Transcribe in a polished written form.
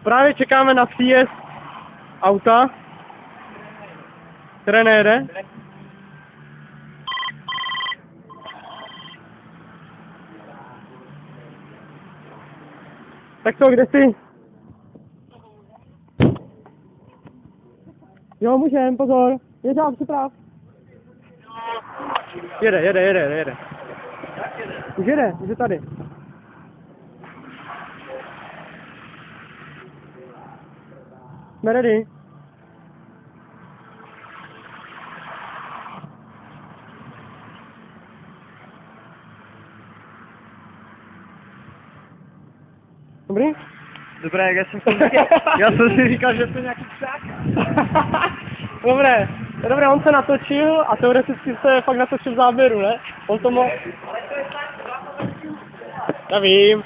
Právě čekáme na příjezd auta, které nejede. Tak co, kde jsi? Jo, můžem, pozor. Jeďám, připrav. Jede. Už je tady. Jsme ready. Dobrý? Dobré, já jsem si říkal, že to nějaký psák. Dobré, on se natočil a teoreticky se fakt natočil v záběru, ne? On to mohl... Já vím,